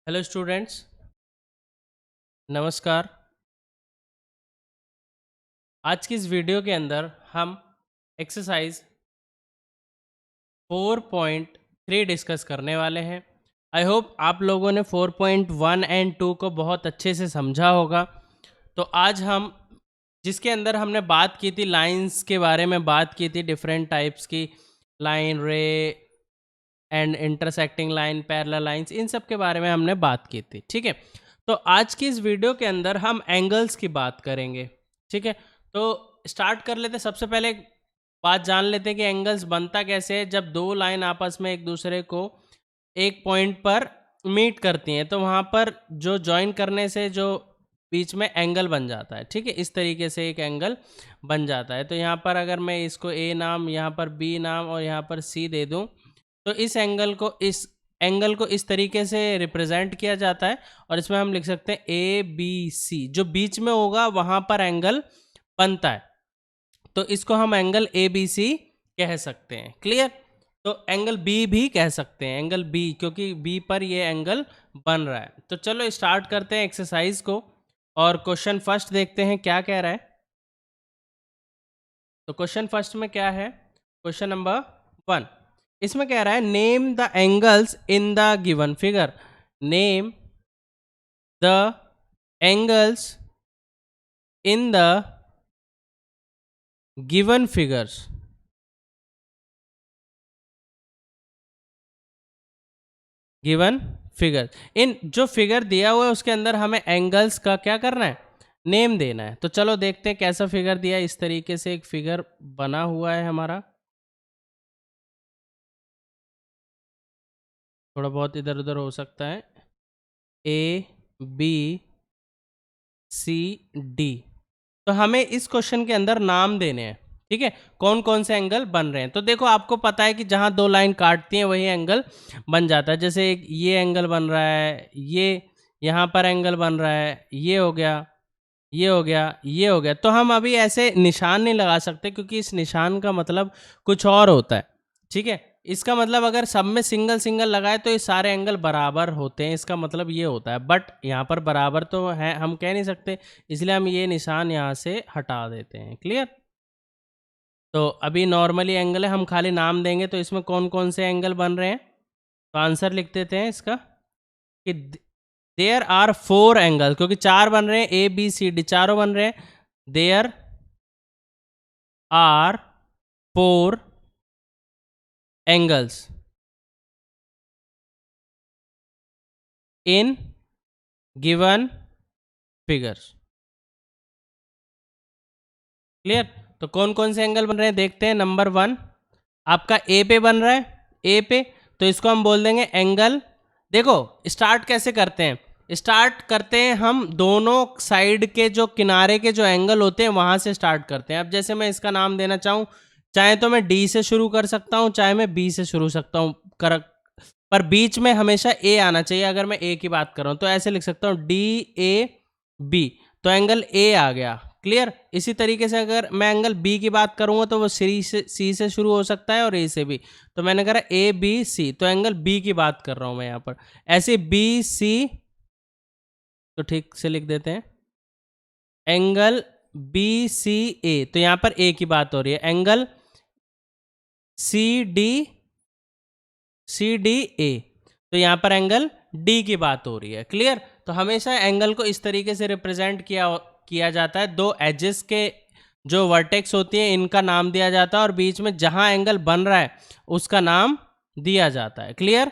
Hello students, नमस्कार। आज की इस वीडियो के अंदर हम एक्सरसाइज 4.3 डिस्कस करने वाले हैं। आई होप आप लोगों ने 4.1 एंड 2 को बहुत अच्छे से समझा होगा। तो आज हम जिसके अंदर हमने बात की थी लाइंस के बारे में, बात की थी डिफरेंट टाइप्स की line, ray and intersecting line, parallel lines, इन सब के बारे में हमने बात की थी। ठीक है, तो आज की इस वीडियो के अंदर हम एंगल्स की बात करेंगे। ठीक है, तो स्टार्ट कर लेते। सबसे पहले एक बात जान लेते हैं कि एंगल्स बनता कैसे है। जब दो लाइन आपस में एक दूसरे को एक पॉइंट पर मीट करती हैं तो वहाँ पर जो ज्वाइन करने से जो बीच में एंगल बन जाता है। ठीक है, इस तरीके से एक एंगल बन जाता है। तो यहाँ पर अगर मैं इसको ए नाम, यहाँ पर बी नाम और यहाँ पर सी दे दूँ तो इस एंगल को इस तरीके से रिप्रेजेंट किया जाता है। और इसमें हम लिख सकते हैं ए बी सी, जो बीच में होगा वहाँ पर एंगल बनता है। तो इसको हम एंगल ए बी सी कह सकते हैं। क्लियर? तो एंगल बी भी कह सकते हैं, एंगल बी, क्योंकि बी पर ये एंगल बन रहा है। तो चलो स्टार्ट करते हैं एक्सरसाइज को और क्वेश्चन फर्स्ट देखते हैं क्या कह रहा है। तो क्वेश्चन फर्स्ट में क्या है? क्वेश्चन नंबर 1, इसमें कह रहा है name the angles in the given figure. Name the angles in the given figures. Given figure, इन जो फिगर दिया हुआ है उसके अंदर हमें एंगल्स का क्या करना है? नेम देना है। तो चलो देखते हैं कैसा फिगर दिया है। इस तरीके से एक फिगर बना हुआ है हमारा, थोड़ा बहुत इधर उधर हो सकता है। A B C D. तो हमें इस क्वेश्चन के अंदर नाम देने हैं। ठीक है, कौन कौन से एंगल बन रहे हैं। तो देखो, आपको पता है कि जहां दो लाइन काटती हैं वही एंगल बन जाता है। जैसे एक ये एंगल बन रहा है, ये यहाँ पर एंगल बन रहा है, ये हो गया, ये हो गया, ये हो गया। तो हम अभी ऐसे निशान नहीं लगा सकते क्योंकि इस निशान का मतलब कुछ और होता है। ठीक है, इसका मतलब अगर सब में सिंगल सिंगल लगाए तो ये सारे एंगल बराबर होते हैं, इसका मतलब ये होता है। बट यहाँ पर बराबर तो है, हम कह नहीं सकते, इसलिए हम ये निशान यहाँ से हटा देते हैं। क्लियर? तो अभी नॉर्मली एंगल है, हम खाली नाम देंगे। तो इसमें कौन कौन से एंगल बन रहे हैं, तो आंसर लिख देते हैं इसका कि देयर आर 4 एंगल, क्योंकि 4 बन रहे हैं, ए बी सी डी चारों बन रहे हैं। There are 4 angles in given figures. Clear? तो कौन कौन से एंगल बन रहे हैं देखते हैं। नंबर 1 आपका ए पे बन रहा है, ए पे, तो इसको हम बोल देंगे एंगल। देखो, स्टार्ट कैसे करते हैं? स्टार्ट करते हैं हम दोनों साइड के जो किनारे के जो एंगल होते हैं वहां से स्टार्ट करते हैं। अब जैसे मैं इसका नाम देना चाहूँ, चाहे तो मैं डी से शुरू कर सकता हूँ, चाहे मैं बी से शुरू सकता हूँ कर, पर बीच में हमेशा ए आना चाहिए। अगर मैं ए की बात कर रहा हूँ तो ऐसे लिख सकता हूँ डी ए बी, तो एंगल ए आ गया। क्लियर? इसी तरीके से अगर मैं एंगल बी की बात करूंगा तो वो सी से शुरू हो सकता है और ए से भी। तो मैंने कहा ए बी सी, तो एंगल बी की बात कर रहा हूं मैं यहाँ पर। ऐसे बी सी, तो ठीक से लिख देते हैं एंगल बी सी ए, तो यहाँ पर ए की बात हो रही है। एंगल सी डी ए, तो यहाँ पर एंगल डी की बात हो रही है। क्लियर? तो हमेशा एंगल को इस तरीके से रिप्रेजेंट किया जाता है। दो एजेस के जो वर्टेक्स होती हैं इनका नाम दिया जाता है और बीच में जहां एंगल बन रहा है उसका नाम दिया जाता है। क्लियर?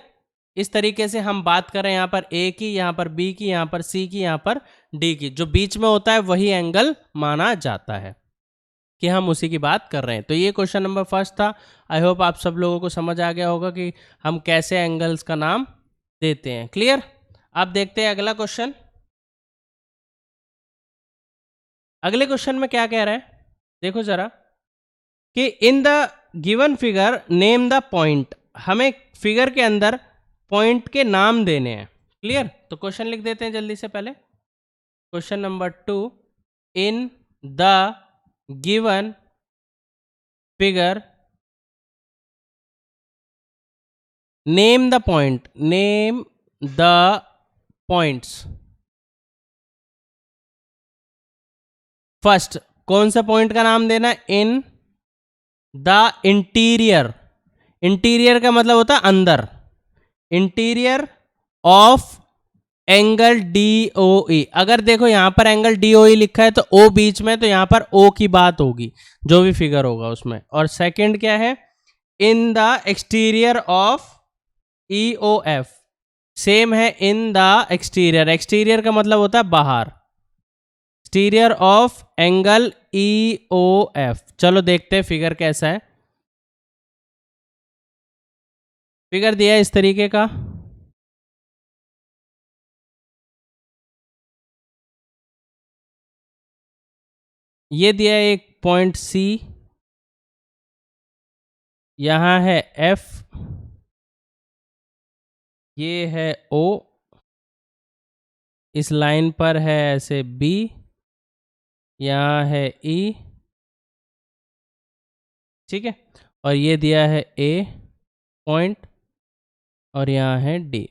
इस तरीके से हम बात करें यहाँ पर ए की, यहाँ पर बी की, यहाँ पर सी की, यहाँ पर डी की, जो बीच में होता है वही एंगल माना जाता है कि हम उसी की बात कर रहे हैं। तो ये क्वेश्चन नंबर फर्स्ट था। आई होप आप सब लोगों को समझ आ गया होगा कि हम कैसे एंगल्स का नाम देते हैं। क्लियर? अब देखते हैं अगला क्वेश्चन। अगले क्वेश्चन में क्या कह रहा है, देखो जरा, कि इन the given figure name the point. हमें फिगर के अंदर पॉइंट के नाम देने हैं। क्लियर? तो क्वेश्चन लिख देते हैं जल्दी से। पहले question number 2, in the given figure name the point, name the points. First कौन सा पॉइंट का नाम देना? In the interior. इंटीरियर का मतलब होता है अंदर। Interior of angle DOE। अगर देखो यहां पर एंगल DOE लिखा है तो O बीच में, तो यहां पर O की बात होगी, जो भी फिगर होगा उसमें। और सेकंड क्या है? In the exterior of EOF। Same है, इन द एक्सटीरियर। एक्सटीरियर का मतलब होता है बाहर। Exterior of angle EOF। चलो देखते हैं फिगर कैसा है। फिगर दिया है इस तरीके का। ये दिया है एक पॉइंट C, यहां है F, ये है O, इस लाइन पर है ऐसे B, यहाँ है E, ठीक है, और ये दिया है A पॉइंट, और यहाँ है D।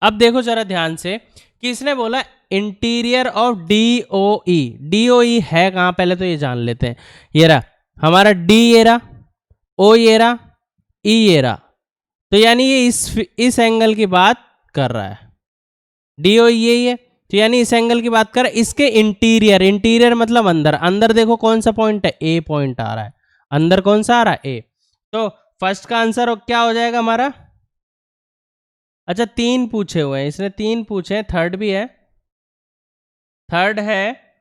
अब देखो जरा ध्यान से कि इसने बोला इंटीरियर ऑफ DOE। DOE है कहाँ, पहले तो ये जान लेते हैं। ये रहा हमारा D, ये रहा O, ये रहा E, ये रहा। तो यानी ये इस एंगल की बात कर रहा है। DOE यही है, तो यानी इस एंगल की बात कर रहा है। इसके इंटीरियर, इंटीरियर मतलब अंदर। अंदर देखो कौन सा पॉइंट है? A पॉइंट आ रहा है। अंदर कौन सा आ रहा है? A। तो फर्स्ट का आंसर क्या हो जाएगा हमारा? अच्छा 3 पूछे हुए हैं इसने, 3 पूछे हैं, थर्ड भी है। थर्ड है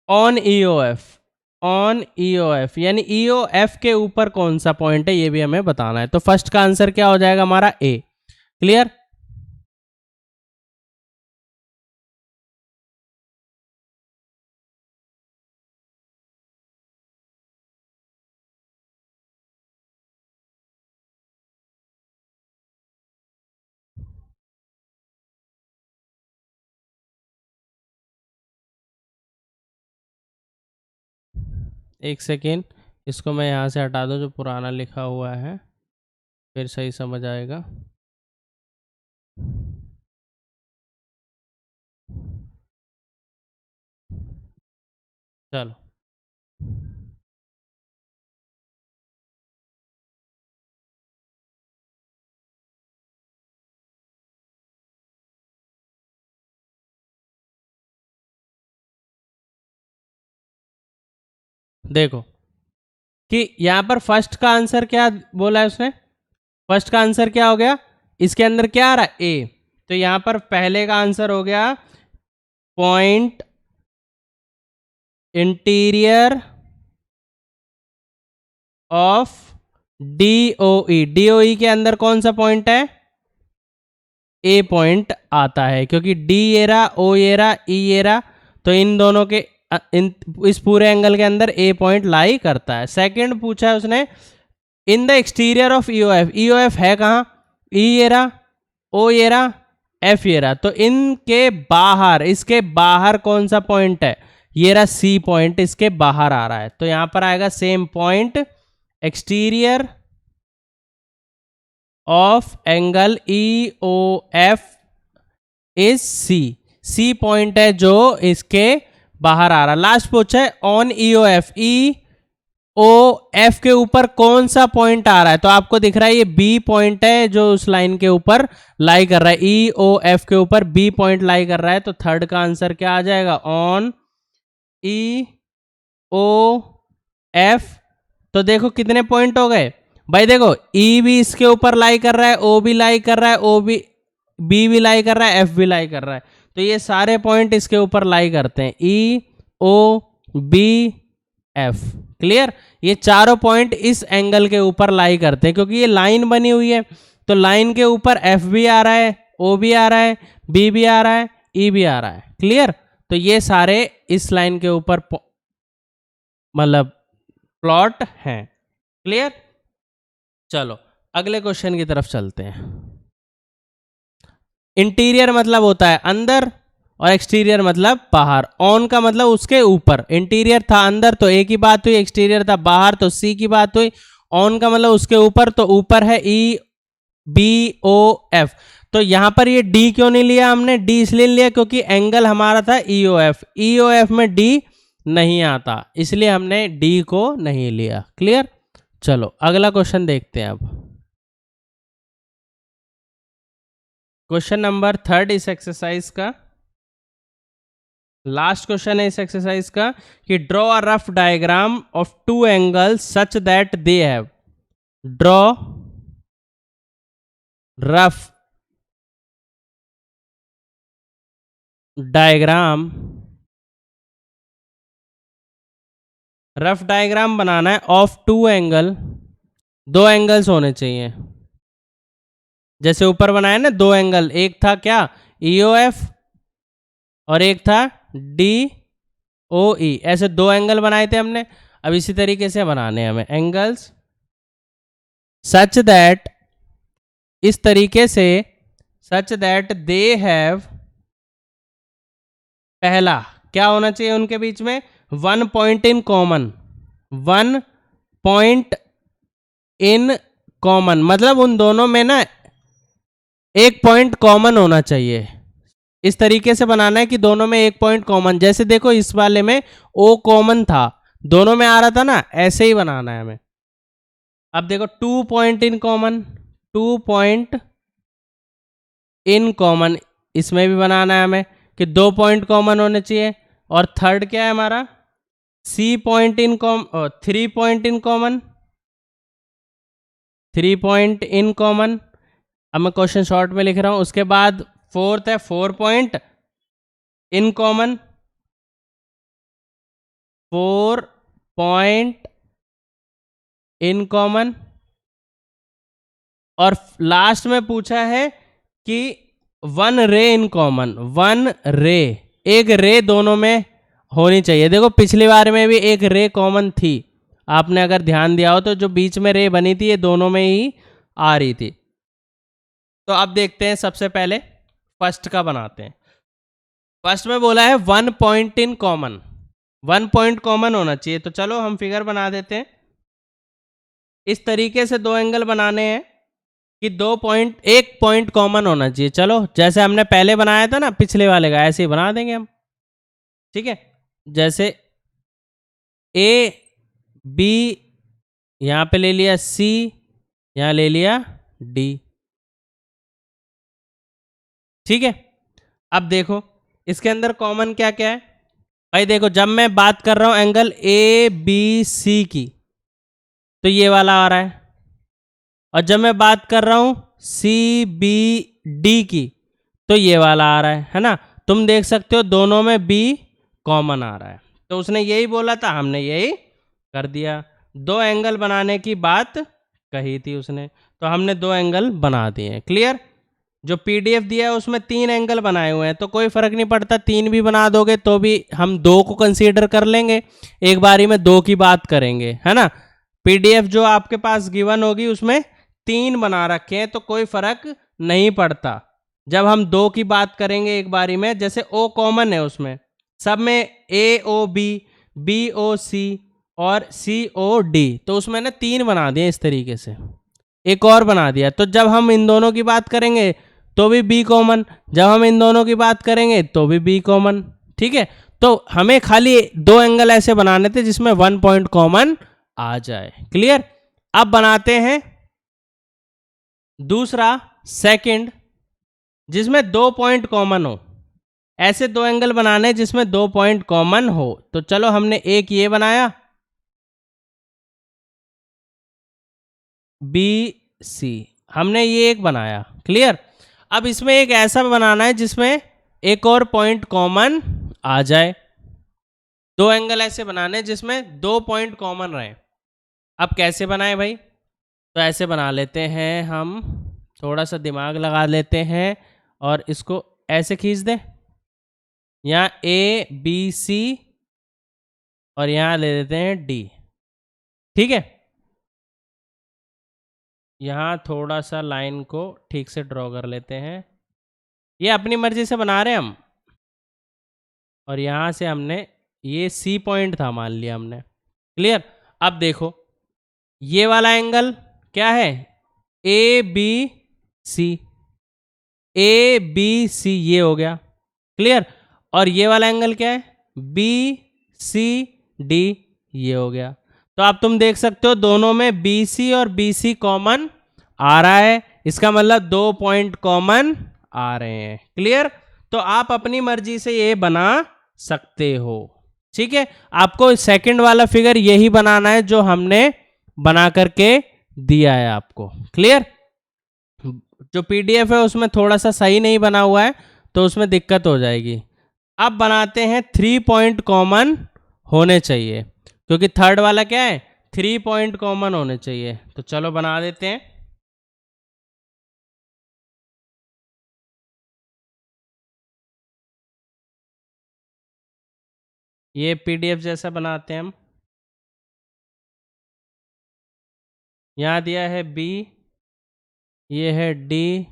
ऑन EOF। ऑन EOF यानी EOF के ऊपर कौन सा पॉइंट है, ये भी हमें बताना है। तो फर्स्ट का आंसर क्या हो जाएगा हमारा? A। क्लियर? एक सेकेंड, इसको मैं यहाँ से हटा दूँ जो पुराना लिखा हुआ है, फिर सही समझ आएगा। चलो देखो कि यहाँ पर फर्स्ट का आंसर क्या बोला है उसने। फर्स्ट का आंसर क्या हो गया? इसके अंदर क्या आ रहा है? A। तो यहाँ पर पहले का आंसर हो गया point interior of DOE। DOE के अंदर कौन सा पॉइंट है? A पॉइंट आता है, क्योंकि D ये रहा, O ये रहा, E ये रहा, तो इन दोनों के इस पूरे एंगल के अंदर A पॉइंट लाई करता है। सेकंड पूछा है उसने in the exterior of EOF। EOF है कहाँ? E ये रहा, O ये रहा, F ये रहा, तो इनके बाहर, इसके बाहर कौन सा पॉइंट है? ये रहा C पॉइंट, इसके बाहर आ रहा है। तो यहां पर आएगा same point exterior of angle EOF is C। C point है जो इसके बाहर आ रहा। लास्ट पूछा है ऑन EOF। EOF के ऊपर कौन सा पॉइंट आ रहा है? तो आपको दिख रहा है ये B पॉइंट है जो उस लाइन के ऊपर लाई कर रहा है। EOF के ऊपर B पॉइंट लाई कर रहा है। तो थर्ड का आंसर क्या आ जाएगा? On EOF। तो देखो कितने पॉइंट हो गए भाई। देखो E भी इसके ऊपर लाई कर रहा है, O भी लाई कर रहा है, O भी B भी लाई कर रहा है, F भी लाई कर रहा है। तो ये सारे पॉइंट इसके ऊपर लाई करते हैं, EOBF। क्लियर? ये चारों पॉइंट इस एंगल के ऊपर लाई करते हैं, क्योंकि ये लाइन बनी हुई है। तो लाइन के ऊपर F भी आ रहा है, O भी आ रहा है, B भी आ रहा है, E भी आ रहा है। क्लियर? तो ये सारे इस लाइन के ऊपर मतलब प्लॉट हैं। क्लियर? चलो अगले क्वेश्चन की तरफ चलते हैं। इंटीरियर मतलब होता है अंदर, और एक्सटीरियर मतलब बाहर। ऑन का मतलब उसके ऊपर। इंटीरियर था अंदर तो A की बात हुई, एक्सटीरियर था बाहर तो C की बात हुई। ऑन का मतलब उसके ऊपर, तो ऊपर है BOF। तो यहाँ पर ये D क्यों नहीं लिया हमने? D इसलिए लिया क्योंकि एंगल हमारा था EOF। EOF में D नहीं आता, इसलिए हमने D को नहीं लिया। क्लियर? चलो अगला क्वेश्चन देखते हैं अब। क्वेश्चन नंबर 3 इस एक्सरसाइज का, लास्ट क्वेश्चन है इस एक्सरसाइज का, कि draw a rough diagram of two angles such that they have. Draw rough diagram, rough diagram बनाना है ऑफ टू एंगल, दो एंगल्स होने चाहिए। जैसे ऊपर बनाया ना दो एंगल, एक था क्या EOF और एक था DOE, ऐसे दो एंगल बनाए थे हमने। अब इसी तरीके से बनाने हैं हमें एंगल्स सच दैट, इस तरीके से, सच दैट दे हैव, पहला क्या होना चाहिए उनके बीच में? 1 point in common. 1 point in common मतलब उन दोनों में ना एक पॉइंट कॉमन होना चाहिए। इस तरीके से बनाना है कि दोनों में एक पॉइंट कॉमन, जैसे देखो इस वाले में O कॉमन था, दोनों में आ रहा था ना, ऐसे ही बनाना है हमें। अब देखो 2 point in common, 2 point in common, इसमें भी बनाना है हमें कि 2 पॉइंट कॉमन होने चाहिए। और थर्ड क्या है हमारा? C point in common, 3 point in common, 3 point in common. अब मैं क्वेश्चन शॉर्ट में लिख रहा हूं। उसके बाद फोर्थ है 4 point in common, 4 point in common. और लास्ट में पूछा है कि 1 रे इन कॉमन, 1 रे, एक रे दोनों में होनी चाहिए। देखो पिछली बार में भी एक रे कॉमन थी, आपने अगर ध्यान दिया हो तो जो बीच में रे बनी थी ये दोनों में ही आ रही थी। तो अब देखते हैं, सबसे पहले फर्स्ट का बनाते हैं। फर्स्ट में बोला है 1 point in common, 1 point common होना चाहिए। तो चलो हम फिगर बना देते हैं। इस तरीके से दो एंगल बनाने हैं कि एक पॉइंट कॉमन होना चाहिए। चलो जैसे हमने पहले बनाया था ना पिछले वाले का, ऐसे ही बना देंगे हम। ठीक है, जैसे AB यहाँ पे ले लिया, C यहाँ ले लिया, D। ठीक है, अब देखो इसके अंदर कॉमन क्या क्या है भाई। देखो जब मैं बात कर रहा हूं एंगल ABC की तो ये वाला आ रहा है, और जब मैं बात कर रहा हूं CBD की तो ये वाला आ रहा है ना। तुम देख सकते हो दोनों में B कॉमन आ रहा है। तो उसने यही बोला था, हमने यही कर दिया। दो एंगल बनाने की बात कही थी उसने, तो हमने दो एंगल बना दिए। क्लियर? जो PDF दिया है उसमें 3 एंगल बनाए हुए हैं, तो कोई फर्क नहीं पड़ता, 3 भी बना दोगे तो भी हम 2 को कंसीडर कर लेंगे, एक बारी में 2 की बात करेंगे, है ना। PDF जो आपके पास गिवन होगी उसमें 3 बना रखे हैं, तो कोई फर्क नहीं पड़ता। जब हम 2 की बात करेंगे एक बारी में, जैसे O कॉमन है उसमें, सब में AOB, BOC और COD, तो उसमें ना 3 बना दिए इस तरीके से, एक और बना दिया। तो जब हम इन दोनों की बात करेंगे तो भी B कॉमन, जब हम इन दोनों की बात करेंगे तो भी B कॉमन। ठीक है, तो हमें खाली दो एंगल ऐसे बनाने थे जिसमें 1 पॉइंट कॉमन आ जाए। क्लियर? अब बनाते हैं दूसरा, सेकंड, जिसमें 2 पॉइंट कॉमन हो। ऐसे दो एंगल बनाने जिसमें 2 पॉइंट कॉमन हो। तो चलो हमने एक ये बनाया BC, हमने ये एक बनाया। क्लियर? अब इसमें एक ऐसा बनाना है जिसमें एक और पॉइंट कॉमन आ जाए। दो एंगल ऐसे बनाने जिसमें 2 पॉइंट कॉमन रहे। अब कैसे बनाए भाई? तो ऐसे बना लेते हैं हम, थोड़ा सा दिमाग लगा लेते हैं और इसको ऐसे खींच दें। यहाँ ABC और यहाँ ले लेते हैं D। ठीक है, यहाँ थोड़ा सा लाइन को ठीक से ड्रॉ कर लेते हैं, ये अपनी मर्जी से बना रहे हैं हम। और यहाँ से हमने ये C पॉइंट था मान लिया हमने। क्लियर? अब देखो ये वाला एंगल क्या है? AB सी, ए बी सी, ये हो गया क्लियर। और ये वाला एंगल क्या है, बी सी डी, ये हो गया। तो अब तुम देख सकते हो दोनों में बी सी और बी सी कॉमन आ रहा है, इसका मतलब 2 पॉइंट कॉमन आ रहे हैं, क्लियर। तो आप अपनी मर्जी से ये बना सकते हो, ठीक है। आपको सेकंड वाला फिगर यही बनाना है जो हमने बना करके दिया है आपको, क्लियर। जो पीडीएफ है उसमें थोड़ा सा सही नहीं बना हुआ है तो उसमें दिक्कत हो जाएगी। अब बनाते हैं 3 पॉइंट कॉमन होने चाहिए, क्योंकि थर्ड वाला क्या है, 3 पॉइंट कॉमन होने चाहिए। तो चलो बना देते हैं। ये पीडीएफ जैसा बनाते हैं हम। यहाँ दिया है बी, ये है डी,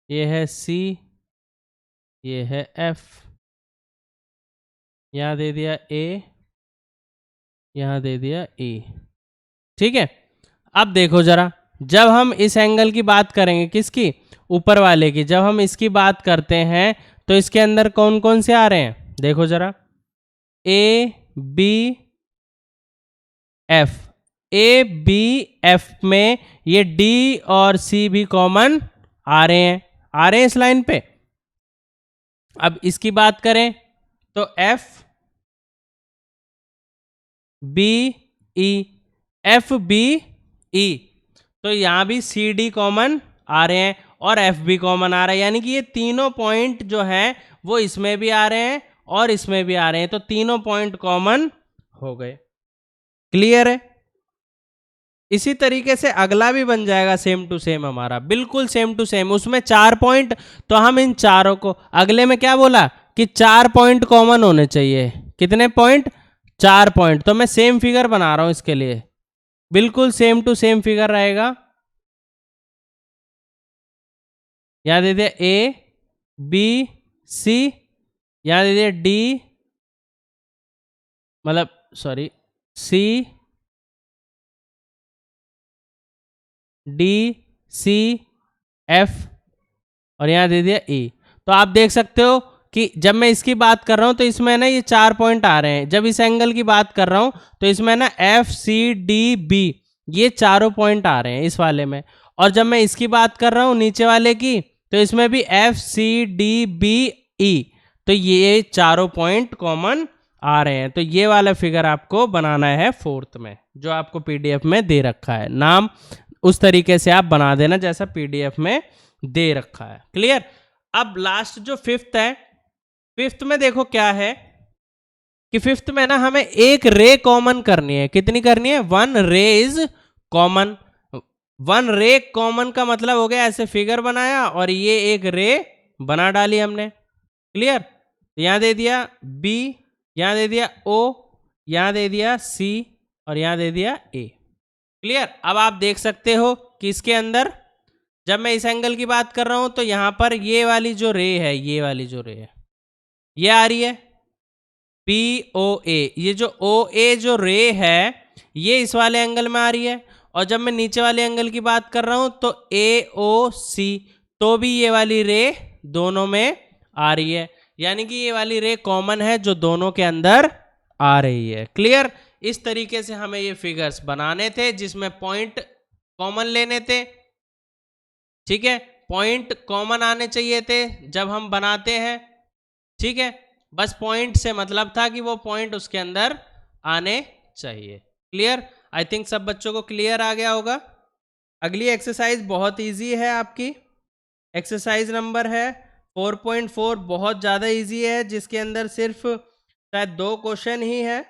ये है सी, ये है एफ, यहाँ दे दिया ए, यहाँ दे दिया ई, ठीक है। अब देखो जरा, जब हम इस एंगल की बात करेंगे, किसकी, ऊपर वाले की, जब हम इसकी बात करते हैं तो इसके अंदर कौन कौन से आ रहे हैं, देखो जरा, A B F, A B F में ये डी और सी भी कॉमन आ रहे हैं, आ रहे हैं इस लाइन पे। अब इसकी बात करें तो F B E, F B E, तो यहाँ भी सी डी कॉमन आ रहे हैं और एफ भी कॉमन आ रहा है, यानी कि ये तीनों पॉइंट जो हैं वो इसमें भी आ रहे हैं और इसमें भी आ रहे हैं, तो तीनों पॉइंट कॉमन हो गए, क्लियर है। इसी तरीके से अगला भी बन जाएगा सेम टू सेम हमारा, बिल्कुल सेम टू सेम, उसमें 4 पॉइंट, तो हम इन चारों को, अगले में क्या बोला कि 4 पॉइंट कॉमन होने चाहिए, कितने पॉइंट, 4 पॉइंट। तो मैं सेम फिगर बना रहा हूं इसके लिए, बिल्कुल सेम टू सेम फिगर रहेगा। यहां दे दिया ए बी सी, यहां दे दिया डी, मतलब sorry C D C F, और यहाँ दे दिया ई। तो आप देख सकते हो कि जब मैं इसकी बात कर रहा हूँ तो इसमें ना ये 4 पॉइंट आ रहे हैं, जब इस एंगल की बात कर रहा हूँ तो इसमें ना एफ सी डी बी, ये चारों पॉइंट आ रहे हैं इस वाले में। और जब मैं इसकी बात कर रहा हूँ नीचे वाले की, तो इसमें भी F C D B E, तो ये चारों पॉइंट कॉमन आ रहे हैं। तो ये वाला फिगर आपको बनाना है फोर्थ में, जो आपको पीडीएफ में दे रखा है, नाम उस तरीके से आप बना देना जैसा पीडीएफ में दे रखा है, क्लियर। अब लास्ट जो फिफ्थ है, फिफ्थ में देखो क्या है कि फिफ्थ में ना हमें एक रे कॉमन करनी है, कितनी करनी है, 1 रे इज कॉमन। 1 रे कॉमन का मतलब हो गया ऐसे फिगर बनाया और ये एक रे बना डाली हमने, क्लियर। यहां दे दिया बी, यहां दे दिया ओ, यहां दे दिया सी और यहां दे दिया ए, क्लियर। अब आप देख सकते हो कि इसके अंदर जब मैं इस एंगल की बात कर रहा हूं तो यहां पर ये वाली जो रे है, ये वाली जो रे है ये आ रही है पी ओ ए, ये जो ओ ए जो रे है ये इस वाले एंगल में आ रही है। और जब मैं नीचे वाले एंगल की बात कर रहा हूं तो ए ओ सी, तो भी ये वाली रे दोनों में आ रही है, यानी कि ये वाली रे कॉमन है जो दोनों के अंदर आ रही है, क्लियर। इस तरीके से हमें ये फिगर्स बनाने थे जिसमें पॉइंट कॉमन लेने थे, ठीक है, पॉइंट कॉमन आने चाहिए थे जब हम बनाते हैं, ठीक है। बस पॉइंट से मतलब था कि वो पॉइंट उसके अंदर आने चाहिए, क्लियर। आई थिंक सब बच्चों को क्लियर आ गया होगा। अगली एक्सरसाइज बहुत इजी है आपकी, एक्सरसाइज नंबर है 4.4, बहुत ज़्यादा इजी है, जिसके अंदर सिर्फ शायद 2 क्वेश्चन ही है,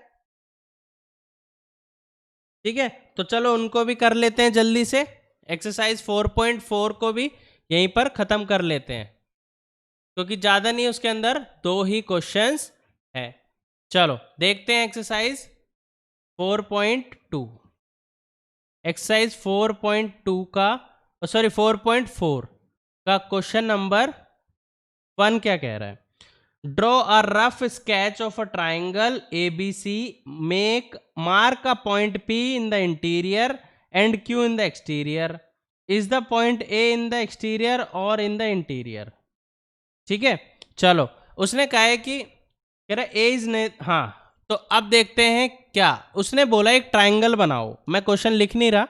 ठीक है। तो चलो उनको भी कर लेते हैं जल्दी से, एक्सरसाइज 4.4 को भी यहीं पर ख़त्म कर लेते हैं क्योंकि ज़्यादा नहीं, उसके अंदर 2 ही क्वेश्चंस है। चलो देखते हैं एक्सरसाइज 4.2। एक्सरसाइज 4.2 का, सॉरी 4.4 का क्वेश्चन नंबर 1 क्या कह रहा है, draw a rough sketch of a triangle ABC, make mark a point P in the interior and Q in the exterior, is the point A in the exterior और in the interior. ठीक है, चलो उसने कहा है कि कह रहा ए इज ने, हाँ तो अब देखते हैं क्या उसने बोला, एक ट्राइंगल बनाओ। मैं क्वेश्चन लिख नहीं रहा,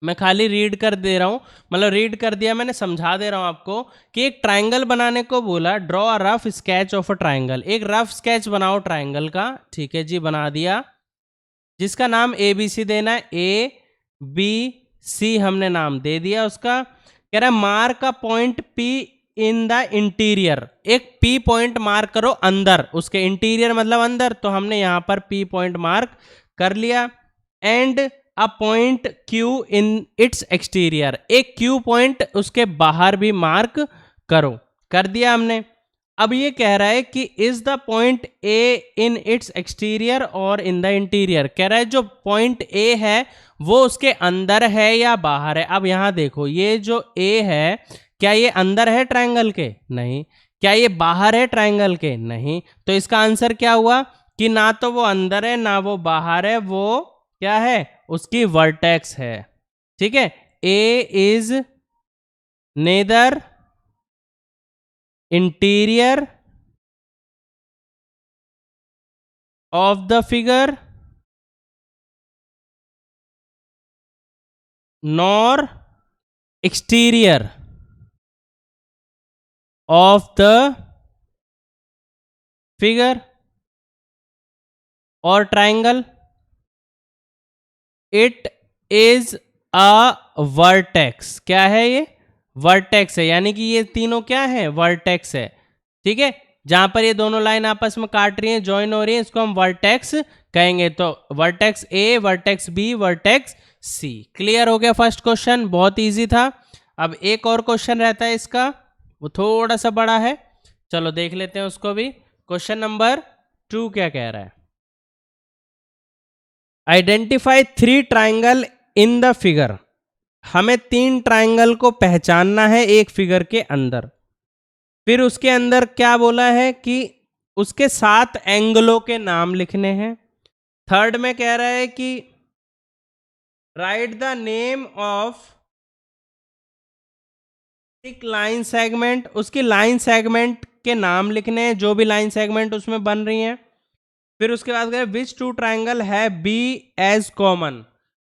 मैं खाली रीड कर दे रहा हूँ, मतलब रीड कर दिया मैंने, समझा दे रहा हूँ आपको कि एक ट्राइंगल बनाने को बोला, draw a rough sketch of a triangle, एक रफ स्केच बनाओ ट्राइंगल का। ठीक है जी, बना दिया, जिसका नाम ए बी सी देना है, ए बी सी हमने नाम दे दिया उसका। कह रहा है mark a point P in the interior, एक पी पॉइंट मार्क करो अंदर उसके, इंटीरियर मतलब अंदर, तो हमने यहां पर पी पॉइंट मार्क कर लिया। And a point Q in its exterior, एक क्यू पॉइंट उसके बाहर भी मार्क करो, कर दिया हमने। अब ये कह रहा है कि is the point A in its exterior और इन द इंटीरियर, कह रहा है जो पॉइंट ए है वो उसके अंदर है या बाहर है। अब यहां देखो, ये जो ए है क्या ये अंदर है ट्रायंगल के? नहीं। क्या ये बाहर है ट्रायंगल के? नहीं। तो इसका आंसर क्या हुआ कि ना तो वो अंदर है ना वो बाहर है, वो क्या है, उसकी वर्टेक्स है। ठीक है, A is neither interior of the figure nor exterior of the figure or triangle, it is a vertex। क्या है ये? वर्टेक्स है, यानी कि ये तीनों क्या है, वर्टेक्स है। ठीक है, जहां पर ये दोनों लाइन आपस में काट रही हैं, ज्वाइन हो रही है, इसको हम वर्टेक्स कहेंगे। तो vertex A, vertex B, vertex C. Clear हो गया फर्स्ट क्वेश्चन, बहुत इजी था। अब एक और क्वेश्चन रहता है इसका, वो थोड़ा सा बड़ा है, चलो देख लेते हैं उसको भी। क्वेश्चन नंबर 2 क्या कह रहा है? Identify 3 triangle in the figure. हमें 3 ट्राइंगल को पहचानना है एक फिगर के अंदर। फिर उसके अंदर क्या बोला है कि उसके 7 एंगलों के नाम लिखने हैं। थर्ड में कह रहा है कि राइट द नेम ऑफ एक लाइन सेगमेंट, उसकी लाइन सेगमेंट के नाम लिखने हैं, जो भी लाइन सेगमेंट उसमें बन रही हैं। फिर उसके बाद कह विच 2 ट्राइंगल है बी एज कॉमन,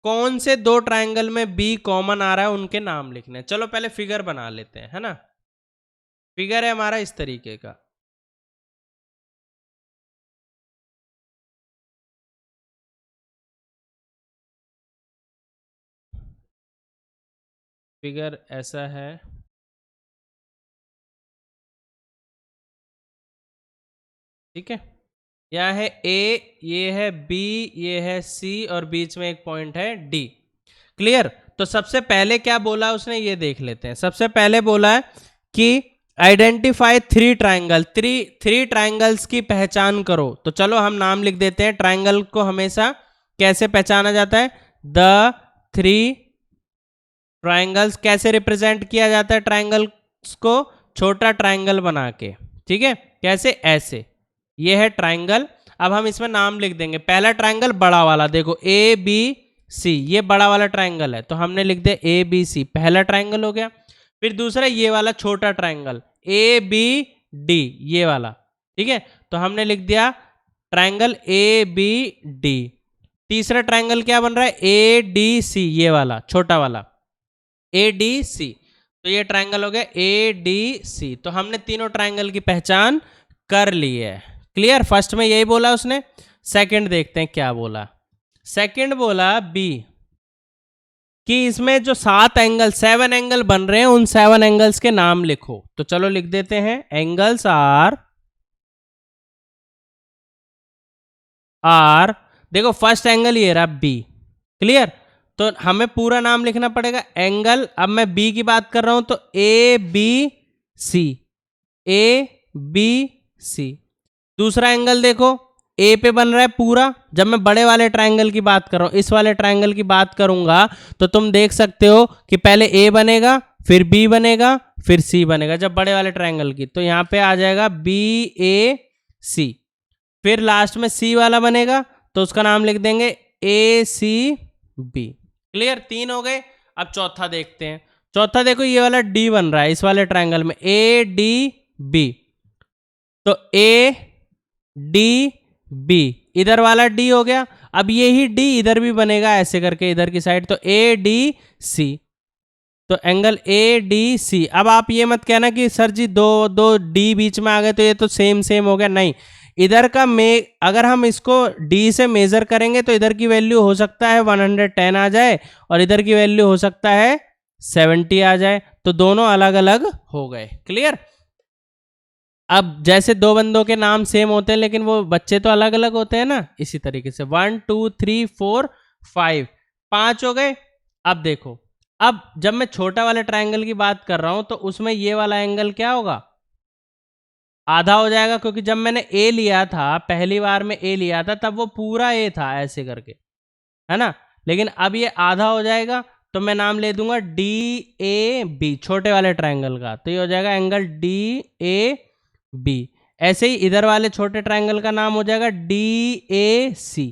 कौन से 2 ट्राइंगल में बी कॉमन आ रहा है उनके नाम लिखने हैं। चलो पहले फिगर बना लेते हैं, है ना। फिगर है हमारा इस तरीके का, फिगर ऐसा है। ठीक है, यहाँ है ए, ये है बी, ये है सी, और बीच में एक पॉइंट है डी। क्लियर। तो सबसे पहले क्या बोला उसने, ये देख लेते हैं। सबसे पहले बोला है कि आइडेंटिफाई 3 ट्राइंगल, 3 ट्राइंगल्स की पहचान करो। तो चलो हम नाम लिख देते हैं। ट्राइंगल को हमेशा कैसे पहचाना जाता है? The 3 triangles. कैसे रिप्रेजेंट किया जाता है ट्राइंगल्स को? छोटा ट्राइंगल बना के। ठीक है, कैसे? ऐसे। ये है ट्राइंगल। अब हम इसमें नाम लिख देंगे। पहला ट्राइंगल बड़ा वाला, देखो ए बी सी, ये बड़ा वाला ट्राइंगल है, तो हमने लिख दिया ए बी सी, पहला ट्राइंगल हो गया। फिर दूसरा ये वाला छोटा ट्राइंगल ए बी डी, ये वाला। ठीक है, तो हमने लिख दिया ट्राइंगल ए बी डी। तीसरा ट्राइंगल क्या बन रहा है? ए डी सी, ये वाला छोटा वाला ए डी सी। तो ये ट्राइंगल हो गया ए डी सी। तो हमने तीनों ट्राइंगल की पहचान कर ली है। क्लियर। फर्स्ट में यही बोला उसने। सेकंड देखते हैं क्या बोला। सेकंड बोला बी कि इसमें जो 7 एंगल, 7 एंगल बन रहे हैं, उन 7 एंगल्स के नाम लिखो। तो चलो लिख देते हैं। एंगल्स आर देखो फर्स्ट एंगल ये रहा बी। क्लियर। तो हमें पूरा नाम लिखना पड़ेगा एंगल। अब मैं बी की बात कर रहा हूं, तो ए बी सी, ए बी सी। दूसरा एंगल देखो ए पे बन रहा है पूरा। जब मैं बड़े वाले ट्रायंगल की बात कर रहा हूं, इस वाले ट्रायंगल की बात करूंगा, तो तुम देख सकते हो कि पहले ए बनेगा, फिर बी बनेगा, फिर सी बनेगा जब बड़े वाले ट्रायंगल की। तो यहां पे आ जाएगा बी ए सी। फिर लास्ट में सी वाला बनेगा, तो उसका नाम लिख देंगे ए सी बी। क्लियर। 3 हो गए। अब चौथा देखते हैं। चौथा देखो ये वाला डी बन रहा है इस वाले ट्रायंगल में, ए डी बी। तो ए डी बी, इधर वाला डी हो गया। अब ये ही डी इधर भी बनेगा ऐसे करके इधर की साइड, तो ए डी सी। तो एंगल ए डी सी। अब आप ये मत कहना कि सर जी दो दो डी बीच में आ गए तो ये तो सेम सेम हो गया, नहीं। इधर का अगर हम इसको डी से मेजर करेंगे तो इधर की वैल्यू हो सकता है 110 आ जाए और इधर की वैल्यू हो सकता है 70 आ जाए, तो दोनों अलग अलग हो गए। क्लियर। अब जैसे दो बंदों के नाम सेम होते हैं लेकिन वो बच्चे तो अलग अलग होते हैं ना, इसी तरीके से 1 2 3 4 5 5 हो गए। अब देखो, अब जब मैं छोटा वाले ट्रायंगल की बात कर रहा हूं तो उसमें ये वाला एंगल क्या होगा, आधा हो जाएगा, क्योंकि जब मैंने ए लिया था पहली बार में ए लिया था तब वो पूरा ए था ऐसे करके, है ना। लेकिन अब ये आधा हो जाएगा तो मैं नाम ले दूंगा डी ए बी, छोटे वाले ट्रायंगल का, तो ये हो जाएगा एंगल डी ए बी। ऐसे ही इधर वाले छोटे ट्रायंगल का नाम हो जाएगा डी ए सी,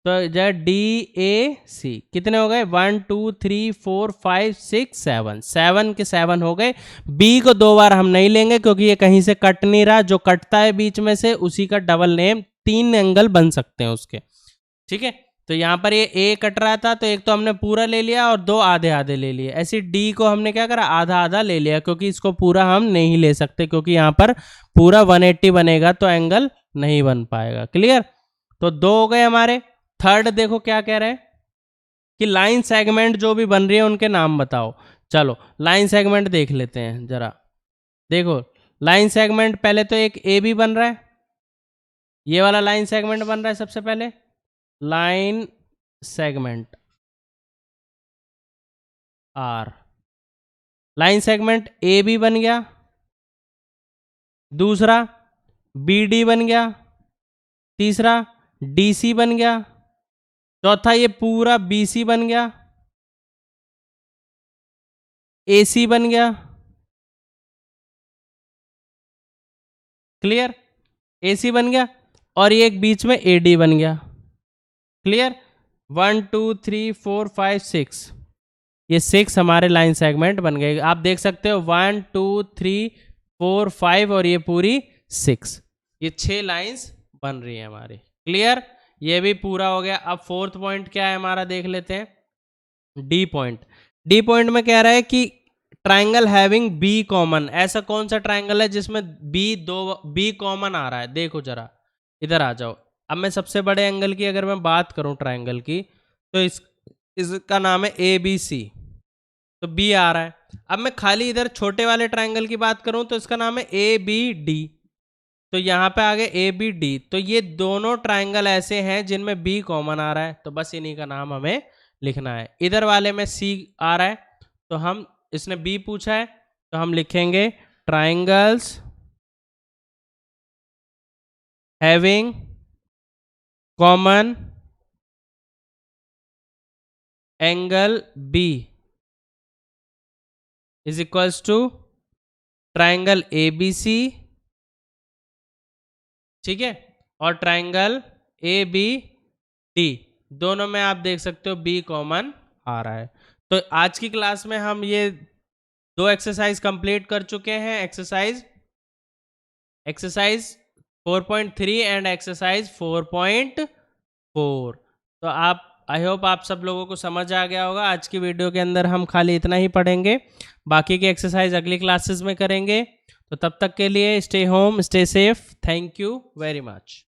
तो जाए डी ए सी। कितने हो गए, 1 2 3 4 5 6 7, 7 के 7 हो गए। बी को दो बार हम नहीं लेंगे क्योंकि ये कहीं से कट नहीं रहा, जो कटता है बीच में से उसी का डबल नेम, 3 एंगल बन सकते हैं उसके। ठीक है, तो यहाँ पर ये ए कट रहा था तो एक तो हमने पूरा ले लिया और दो आधे आधे ले लिए। ऐसे डी को हमने क्या करा, आधा आधा ले लिया, क्योंकि इसको पूरा हम नहीं ले सकते क्योंकि यहाँ पर पूरा 180 बनेगा तो एंगल नहीं बन पाएगा। क्लियर। तो दो हो गए हमारे। थर्ड देखो क्या कह रहे हैं कि लाइन सेगमेंट जो भी बन रही है उनके नाम बताओ। चलो लाइन सेगमेंट देख लेते हैं जरा। देखो लाइन सेगमेंट पहले तो एक ए बी बन रहा है, ये वाला लाइन सेगमेंट बन रहा है सबसे पहले, line segment R. Line segment A B बन गया, दूसरा बी डी बन गया, तीसरा डी सी बन गया, चौथा ये पूरा बी सी बन गया, ए सी बन गया। क्लियर, ए सी बन गया और ये एक बीच में ए डी बन गया। क्लियर। 1 2 3 4 5 6, ये 6 हमारे लाइन सेगमेंट बन गए। आप देख सकते हो 1 2 3 4 5 और ये पूरी 6, ये 6 लाइंस बन रही है हमारी। क्लियर, ये भी पूरा हो गया। अब फोर्थ पॉइंट क्या है हमारा देख लेते हैं, डी पॉइंट। डी पॉइंट में कह रहा है कि ट्राइंगल हैविंग बी कॉमन, ऐसा कौन सा ट्राइंगल है जिसमें बी कॉमन आ रहा है। देखो जरा इधर आ जाओ। अब मैं सबसे बड़े एंगल की अगर मैं बात करूं ट्राइंगल की, तो इसका नाम है ए बी सी, तो बी आ रहा है। अब मैं खाली इधर छोटे वाले ट्राइंगल की बात करूं तो इसका नाम है ए बी डी, तो यहाँ पे आ गए ए बी डी। तो ये दोनों ट्राइंगल ऐसे हैं जिनमें बी कॉमन आ रहा है, तो बस इन्हीं का नाम हमें लिखना है। इधर वाले में सी आ रहा है, तो हम, इसने बी पूछा है तो हम लिखेंगे triangles having common angle B is equals to triangle A B C, ठीक है, और ट्राइंगल ए बी डी, दोनों में आप देख सकते हो बी कॉमन आ रहा है। तो आज की क्लास में हम ये 2 एक्सरसाइज कंप्लीट कर चुके हैं, एक्सरसाइज 4.3 एंड एक्सरसाइज 4.4। तो आप, आई होप आप सब लोगों को समझ आ गया होगा। आज की वीडियो के अंदर हम खाली इतना ही पढ़ेंगे, बाकी की एक्सरसाइज अगली क्लासेस में करेंगे। तो तब तक के लिए stay home, stay safe, thank you very much.